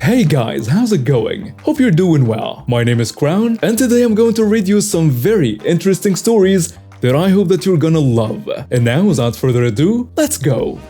Hey guys, how's it going? Hope you're doing well. My name is Crown, and today I'm going to read you some very interesting stories that I hope that you're gonna love. And now, without further ado, let's go!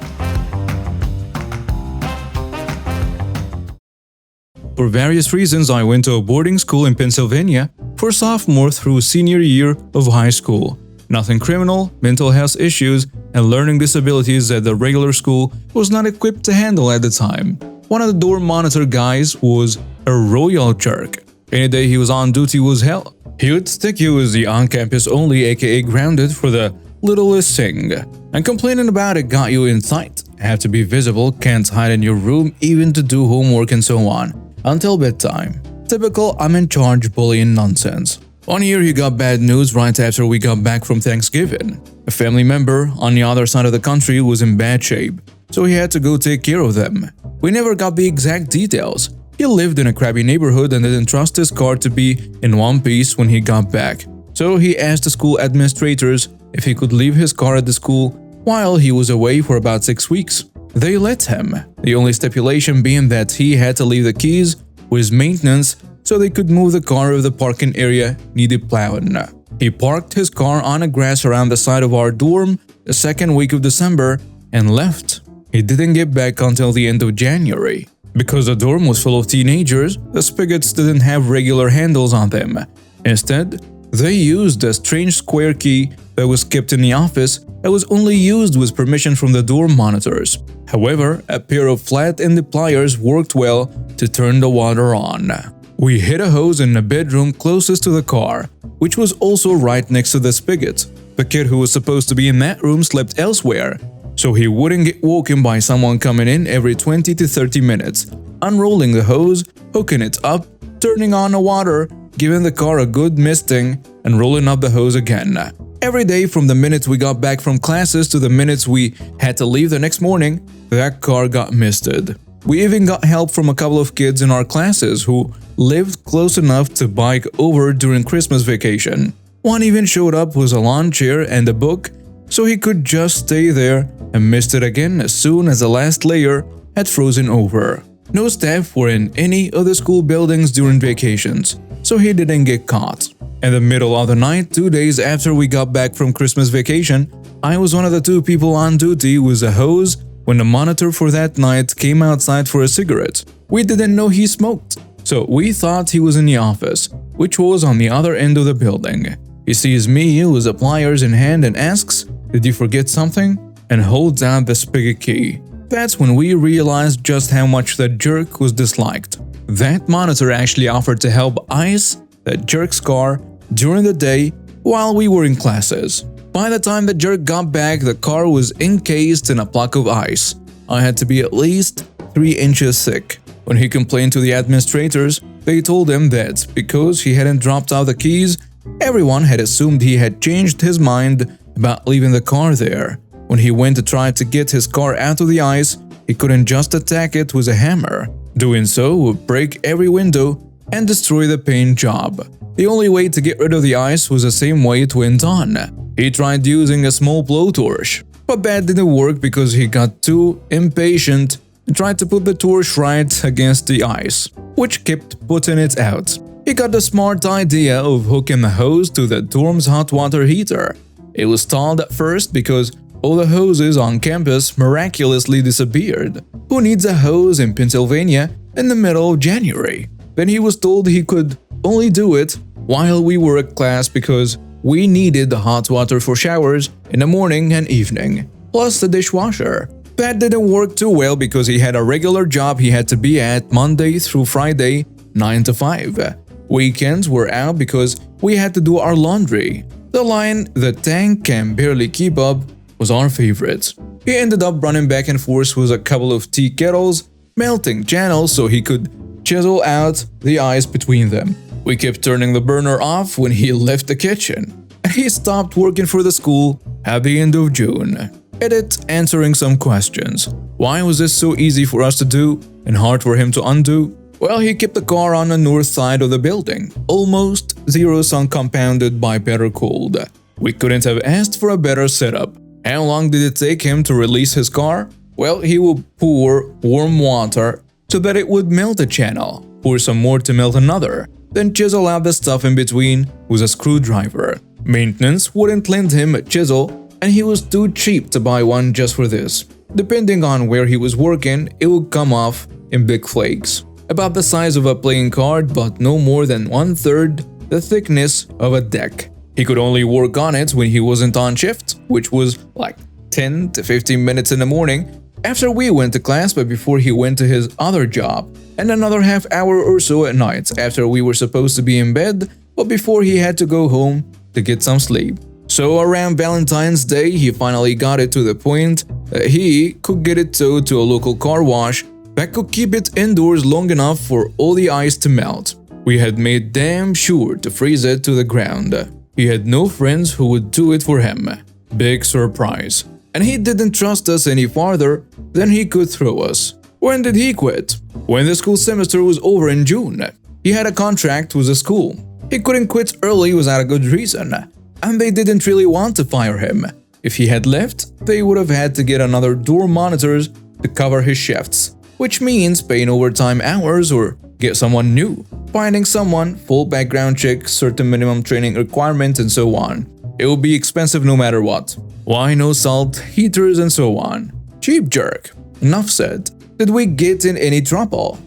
For various reasons, I went to a boarding school in Pennsylvania for sophomore through senior year of high school. Nothing criminal, mental health issues, and learning disabilities that the regular school was not equipped to handle at the time. One of the dorm monitor guys was a royal jerk. Any day he was on duty was hell. He would stick you as the on-campus only, aka grounded, for the littlest thing. And complaining about it got you in sight. Have to be visible, can't hide in your room even to do homework and so on. Until bedtime. Typical I'm in charge bullying nonsense. One year he got bad news right after we got back from Thanksgiving. A family member on the other side of the country was in bad shape, so he had to go take care of them. We never got the exact details. He lived in a crappy neighborhood and didn't trust his car to be in one piece when he got back. So he asked the school administrators if he could leave his car at the school while he was away for about 6 weeks. They let him, the only stipulation being that he had to leave the keys with maintenance so they could move the car if the parking area needed plowing. He parked his car on the grass around the side of our dorm the second week of December and left. He didn't get back until the end of January. Because the dorm was full of teenagers, the spigots didn't have regular handles on them. Instead, they used a strange square key that was kept in the office that was only used with permission from the dorm monitors. However, a pair of flat-ended pliers worked well to turn the water on. We hid a hose in the bedroom closest to the car, which was also right next to the spigot. The kid who was supposed to be in that room slept elsewhere, so he wouldn't get woken by someone coming in every 20 to 30 minutes, unrolling the hose, hooking it up, turning on the water, giving the car a good misting, and rolling up the hose again. Every day from the minute we got back from classes to the minutes we had to leave the next morning, that car got misted. We even got help from a couple of kids in our classes who lived close enough to bike over during Christmas vacation. One even showed up with a lawn chair and a book, so he could just stay there and missed it again as soon as the last layer had frozen over. No staff were in any of the school buildings during vacations, so he didn't get caught. In the middle of the night, 2 days after we got back from Christmas vacation, I was one of the 2 people on duty with a hose when the monitor for that night came outside for a cigarette. We didn't know he smoked, so we thought he was in the office, which was on the other end of the building. He sees me with the pliers in hand and asks, "Did you forget something?" and holds out the spigot key. That's when we realized just how much that jerk was disliked. That monitor actually offered to help ice that jerk's car during the day while we were in classes. By the time the jerk got back, the car was encased in a block of ice. I had to be at least 3 inches thick. When he complained to the administrators, they told him that because he hadn't dropped out the keys, everyone had assumed he had changed his mind about leaving the car there. When he went to try to get his car out of the ice, he couldn't just attack it with a hammer. Doing so would break every window and destroy the paint job. The only way to get rid of the ice was the same way it went on. He tried using a small blowtorch, but that didn't work because he got too impatient and tried to put the torch right against the ice, which kept putting it out. He got the smart idea of hooking the hose to the dorm's hot water heater. It was stalled at first because all the hoses on campus miraculously disappeared. Who needs a hose in Pennsylvania in the middle of January? Then he was told he could only do it while we were at class because we needed the hot water for showers in the morning and evening, plus the dishwasher. That didn't work too well because he had a regular job he had to be at Monday through Friday, 9 to 5. Weekends were out because we had to do our laundry. The line, "The tank can barely keep up," was our favorite. He ended up running back and forth with a couple of tea kettles, melting channels so he could chisel out the ice between them. We kept turning the burner off when he left the kitchen. He stopped working for the school at the end of June. Edit answering some questions. Why was this so easy for us to do and hard for him to undo? Well, he kept the car on the north side of the building, almost zero sun compounded by better cold. We couldn't have asked for a better setup. How long did it take him to release his car? Well, he would pour warm water so that it would melt a channel, pour some more to melt another, then chisel out the stuff in between with a screwdriver. Maintenance wouldn't lend him a chisel, and he was too cheap to buy one just for this. Depending on where he was working, it would come off in big flakes, about the size of a playing card but no more than 1/3 the thickness of a deck. He could only work on it when he wasn't on shift, which was like 10 to 15 minutes in the morning after we went to class but before he went to his other job, and another half hour or so at night after we were supposed to be in bed but before he had to go home to get some sleep. So around Valentine's Day, he finally got it to the point that he could get it towed to a local car wash that could keep it indoors long enough for all the ice to melt. We had made damn sure to freeze it to the ground. He had no friends who would do it for him. Big surprise. And he didn't trust us any farther than he could throw us. When did he quit? When the school semester was over in June. He had a contract with the school. He couldn't quit early without a good reason, and they didn't really want to fire him. If he had left, they would have had to get another door monitors to cover his shifts, which means paying overtime hours or get someone new, finding someone, full background check, certain minimum training requirements, and so on. It would be expensive no matter what. Why no salt, heaters, and so on. Cheap jerk. Enough said. Did we get in any trouble?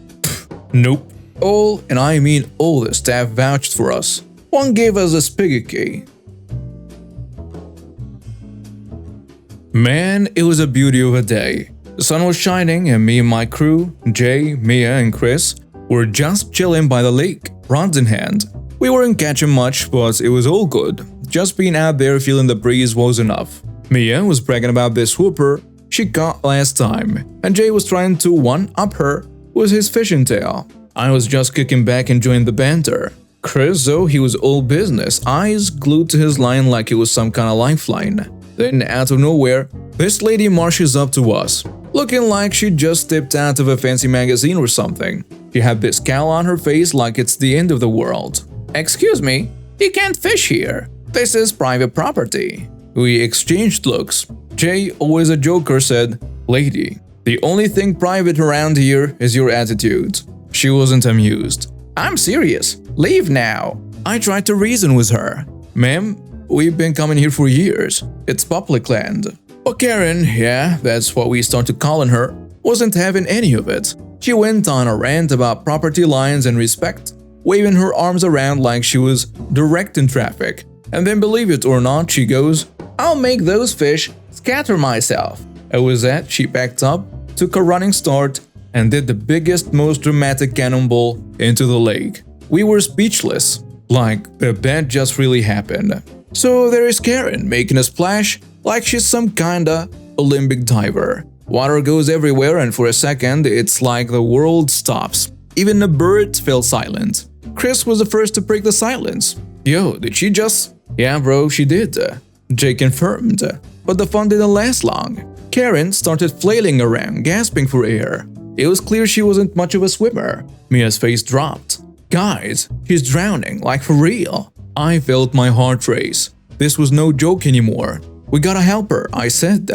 Nope. All, and I mean all, the staff vouched for us. One gave us a spigot key. Man, it was a beauty of a day. The sun was shining and me and my crew, Jay, Mia, and Chris, were just chilling by the lake, rods in hand. We weren't catching much, but it was all good. Just being out there feeling the breeze was enough. Mia was bragging about this whooper she caught last time, and Jay was trying to one-up her with his fishing tail. I was just kicking back enjoying the banter. Chris, though, he was all business, eyes glued to his line like it was some kind of lifeline. Then, out of nowhere, this lady marches up to us, looking like she just stepped out of a fancy magazine or something. She had this scowl on her face like it's the end of the world. "Excuse me, you can't fish here. This is private property." We exchanged looks. Jay, always a joker, said, "Lady, the only thing private around here is your attitude." She wasn't amused. "I'm serious. Leave now." I tried to reason with her. "Ma'am, we've been coming here for years. It's public land." But Karen, yeah, that's what we started calling her, wasn't having any of it. She went on a rant about property lines and respect, waving her arms around like she was directing traffic. And then, believe it or not, she goes, "I'll make those fish scatter myself." And with that, she packed up, took a running start, and did the biggest, most dramatic cannonball into the lake. We were speechless, like the bad just really happened. So there is Karen making a splash like she's some kinda Olympic diver. Water goes everywhere, and for a second it's like the world stops. Even the birds fell silent. Chris was the first to break the silence. "Yo, did she just—" "Yeah bro, she did," Jay confirmed. But the fun didn't last long. Karen started flailing around, gasping for air. It was clear she wasn't much of a swimmer. Mia's face dropped. "Guys, she's drowning, like for real." I felt my heart race. This was no joke anymore. "We gotta help her," I said.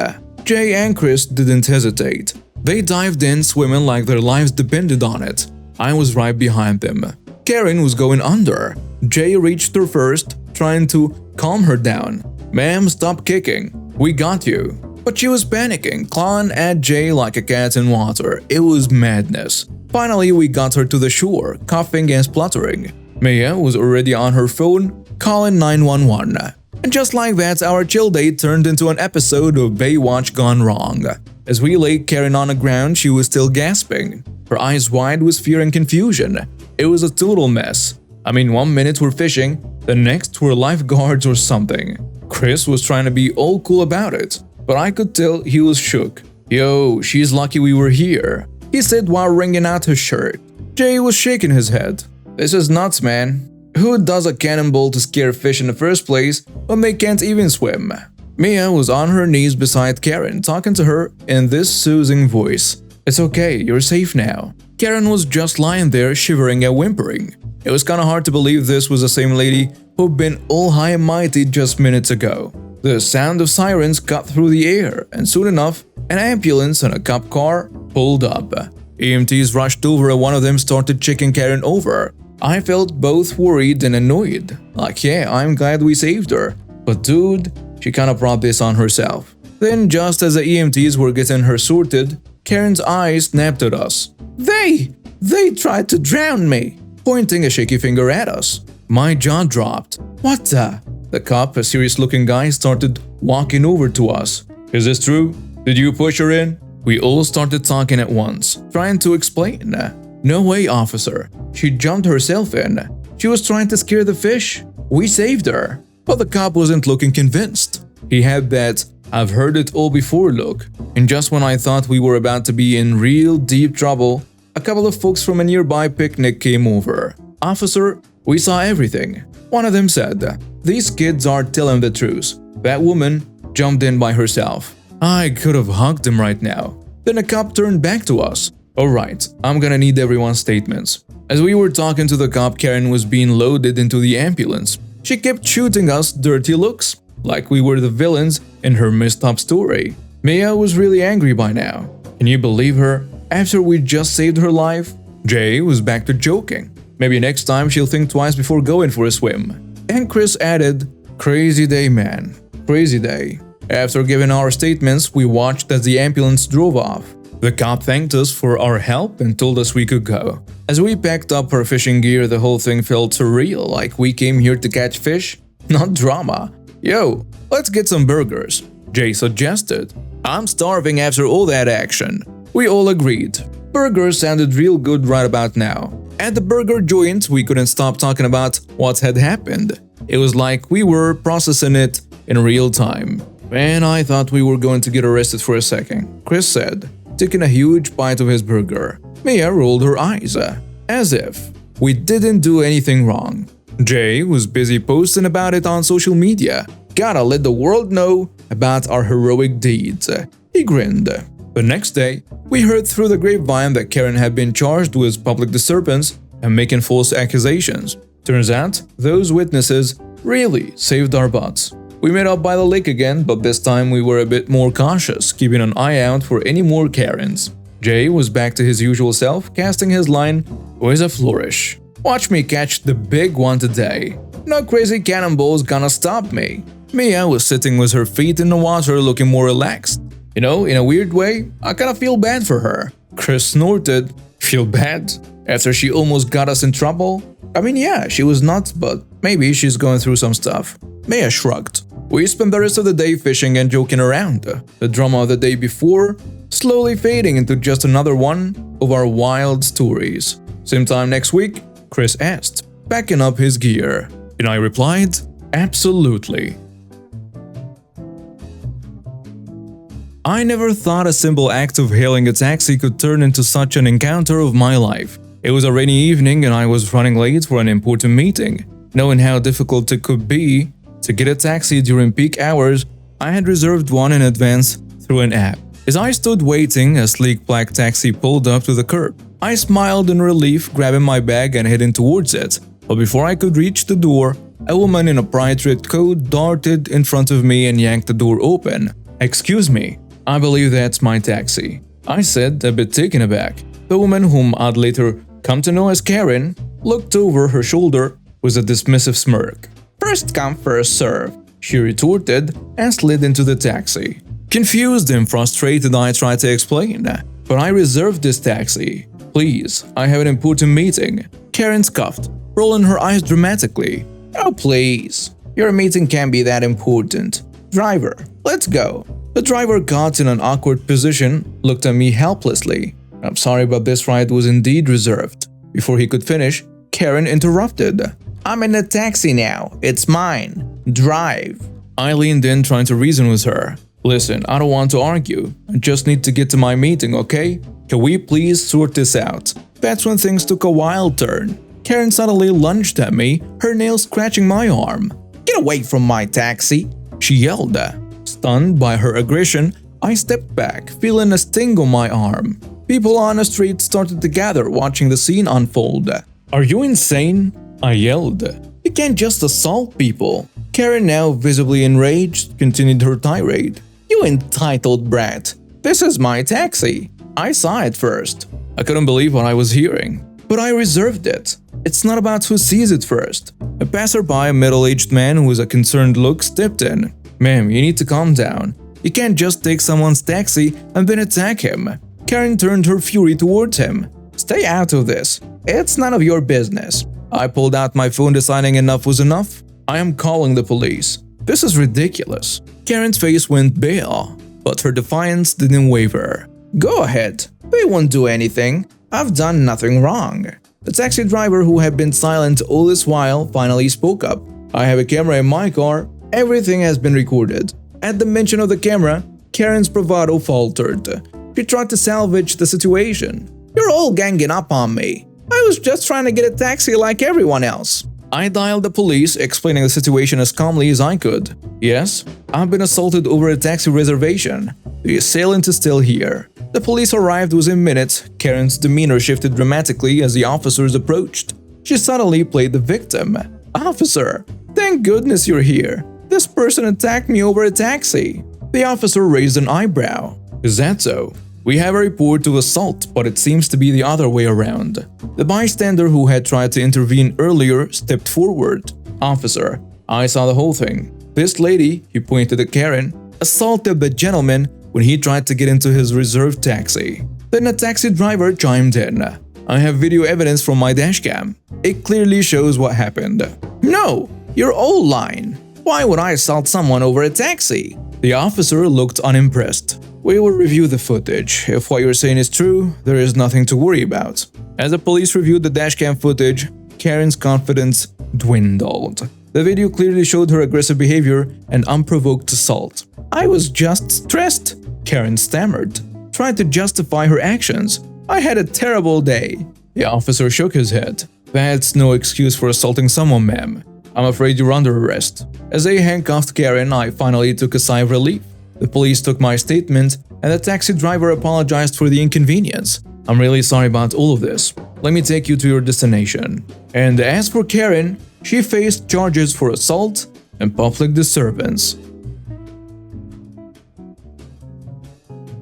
Jay and Chris didn't hesitate. They dived in, swimming like their lives depended on it. I was right behind them. Karen was going under. Jay reached her first, trying to calm her down. "Ma'am, stop kicking. We got you." But she was panicking, clawing at Jay like a cat in water. It was madness. Finally, we got her to the shore, coughing and spluttering. Mia was already on her phone, calling 911. And just like that, our chill date turned into an episode of Baywatch gone wrong. As we laid Karen on the ground, she was still gasping, her eyes wide with fear and confusion. It was a total mess. I mean, 1 minute we're fishing, the next we're lifeguards or something. Chris was trying to be all cool about it, but I could tell he was shook. "Yo, she's lucky we were here," he said while wringing out his shirt. Jay was shaking his head. "This is nuts, man. Who does a cannonball to scare fish in the first place when they can't even swim?" Mia was on her knees beside Karen, talking to her in this soothing voice. "It's okay, you're safe now." Karen was just lying there, shivering and whimpering. It was kinda hard to believe this was the same lady who'd been all high and mighty just minutes ago. The sound of sirens cut through the air, and soon enough, an ambulance and a cop car pulled up. EMTs rushed over and one of them started checking Karen over. I felt both worried and annoyed. Like, yeah, I'm glad we saved her. But dude, she kinda brought this on herself. Then, just as the EMTs were getting her sorted, Karen's eyes snapped at us. They tried to drown me, pointing a shaky finger at us. My jaw dropped. What the? The cop, a serious-looking guy, started walking over to us. Is this true? Did you push her in? We all started talking at once, trying to explain. No way, officer. She jumped herself in. She was trying to scare the fish. We saved her. But the cop wasn't looking convinced. He had that "I've heard it all before" look. And just when I thought we were about to be in real deep trouble, a couple of folks from a nearby picnic came over. Officer, we saw everything. One of them said, "These kids are telling the truth. That woman jumped in by herself." I could have hugged him right now. Then a cop turned back to us. Alright, I'm gonna need everyone's statements. As we were talking to the cop, Karen was being loaded into the ambulance. She kept shooting us dirty looks, like we were the villains in her messed up story. Mia was really angry by now. Can you believe her? After we just saved her life? Jay was back to joking. Maybe next time she'll think twice before going for a swim. And Chris added, "Crazy day, man. Crazy day." After giving our statements, we watched as the ambulance drove off. The cop thanked us for our help and told us we could go. As we packed up our fishing gear, the whole thing felt surreal, like we came here to catch fish, not drama. Yo, let's get some burgers, Jay suggested. I'm starving after all that action. We all agreed. Burgers sounded real good right about now. At the burger joint, we couldn't stop talking about what had happened. It was like we were processing it in real time. Man, I thought we were going to get arrested for a second, Chris said, taking a huge bite of his burger. Mia rolled her eyes, as if we didn't do anything wrong. Jay was busy posting about it on social media. Gotta let the world know about our heroic deeds. He grinned. The next day, we heard through the grapevine that Karen had been charged with public disturbance and making false accusations. Turns out, those witnesses really saved our butts. We met up by the lake again, but this time we were a bit more cautious, keeping an eye out for any more Karens. Jay was back to his usual self, casting his line with a flourish. Watch me catch the big one today. No crazy cannonball's gonna stop me. Mia was sitting with her feet in the water looking more relaxed. You know, in a weird way, I kinda feel bad for her. Chris snorted. Feel bad? After she almost got us in trouble? I mean, yeah, she was nuts, but maybe she's going through some stuff. Mia shrugged. We spent the rest of the day fishing and joking around. The drama of the day before slowly fading into just another one of our wild stories. Same time next week? Chris asked, packing up his gear. And I replied, absolutely. I never thought a simple act of hailing a taxi could turn into such an encounter of my life. It was a rainy evening and I was running late for an important meeting. Knowing how difficult it could be to get a taxi during peak hours, I had reserved one in advance through an app. As I stood waiting, a sleek black taxi pulled up to the curb. I smiled in relief, grabbing my bag and heading towards it. But before I could reach the door, a woman in a bright red coat darted in front of me and yanked the door open. "Excuse me, I believe that's my taxi," I said, a bit taken aback. The woman, whom I'd later come to know as Karen, looked over her shoulder with a dismissive smirk. "First come, first serve," she retorted and slid into the taxi. Confused and frustrated, I tried to explain, "But I reserved this taxi. Please, I have an important meeting." Karen scoffed, rolling her eyes dramatically. "Oh please, your meeting can't be that important. Driver, let's go." The driver got in an awkward position, looked at me helplessly. "I'm sorry, but this ride was indeed reserved." Before he could finish, Karen interrupted. "I'm in a taxi now. It's mine. Drive." I leaned in, trying to reason with her. "Listen, I don't want to argue. I just need to get to my meeting, okay? Can we please sort this out?" That's when things took a wild turn. Karen suddenly lunged at me, her nails scratching my arm. "Get away from my taxi!" she yelled. Stunned by her aggression, I stepped back, feeling a sting on my arm. People on the street started to gather, watching the scene unfold. "Are you insane?" I yelled. "You can't just assault people." Karen, now visibly enraged, continued her tirade. "You entitled brat! This is my taxi. I saw it first." I couldn't believe what I was hearing. But I reserved it. It's not about who sees it first. A passerby, a middle-aged man with a concerned look, stepped in. Ma'am, you need to calm down. You can't just take someone's taxi and then attack him. Karen turned her fury towards him. Stay out of this. It's none of your business. I pulled out my phone, deciding enough was enough. I am calling the police. This is ridiculous. Karen's face went pale, but her defiance didn't waver. Go ahead. They won't do anything. I've done nothing wrong. The taxi driver, who had been silent all this while, finally spoke up. I have a camera in my car. Everything has been recorded. At the mention of the camera, Karen's bravado faltered. She tried to salvage the situation. You're all ganging up on me. I was just trying to get a taxi like everyone else. I dialed the police, explaining the situation as calmly as I could. Yes, I've been assaulted over a taxi reservation. The assailant is still here. The police arrived within minutes. Karen's demeanor shifted dramatically as the officers approached. She suddenly played the victim. Officer, thank goodness you're here. This person attacked me over a taxi. The officer raised an eyebrow. Is that so? We have a report of assault, but it seems to be the other way around. The bystander who had tried to intervene earlier stepped forward. Officer, I saw the whole thing. This lady, he pointed at Karen, assaulted the gentleman when he tried to get into his reserved taxi. Then the taxi driver chimed in. I have video evidence from my dashcam. It clearly shows what happened. No, you're all lying. Why would I assault someone over a taxi? The officer looked unimpressed. We will review the footage. If what you're saying is true, there is nothing to worry about. As the police reviewed the dashcam footage, Karen's confidence dwindled. The video clearly showed her aggressive behavior and unprovoked assault. I was just stressed, Karen stammered, trying to justify her actions. I had a terrible day. The officer shook his head. That's no excuse for assaulting someone, ma'am. I'm afraid you're under arrest. As they handcuffed Karen, I finally took a sigh of relief. The police took my statement, and the taxi driver apologized for the inconvenience. I'm really sorry about all of this. Let me take you to your destination. And as for Karen, she faced charges for assault and public disturbance.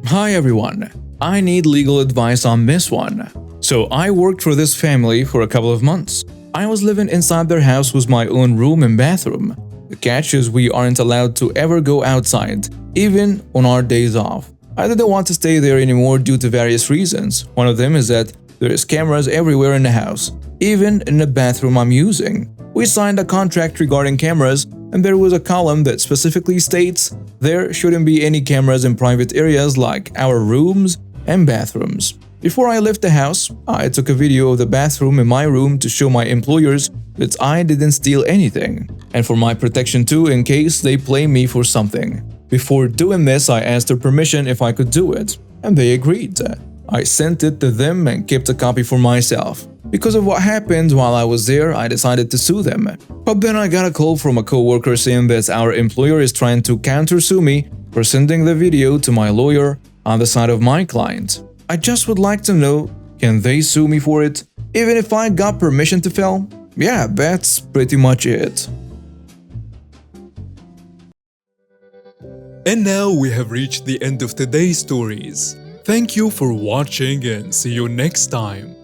Hi everyone, I need legal advice on this one. So I worked for this family for a couple of months. I was living inside their house with my own room and bathroom. The catch is we aren't allowed to ever go outside, even on our days off. I didn't want to stay there anymore due to various reasons. One of them is that there is cameras everywhere in the house, even in the bathroom I'm using. We signed a contract regarding cameras, and there was a column that specifically states there shouldn't be any cameras in private areas like our rooms and bathrooms. Before I left the house, I took a video of the bathroom in my room to show my employers that I didn't steal anything, and for my protection too in case they blame me for something. Before doing this, I asked their permission if I could do it, and they agreed. I sent it to them and kept a copy for myself. Because of what happened while I was there, I decided to sue them. But then I got a call from a coworker saying that our employer is trying to countersue me for sending the video to my lawyer on the side of my client. I just would like to know, can they sue me for it, even if I got permission to film? Yeah, that's pretty much it. And now we have reached the end of today's stories. Thank you for watching and see you next time.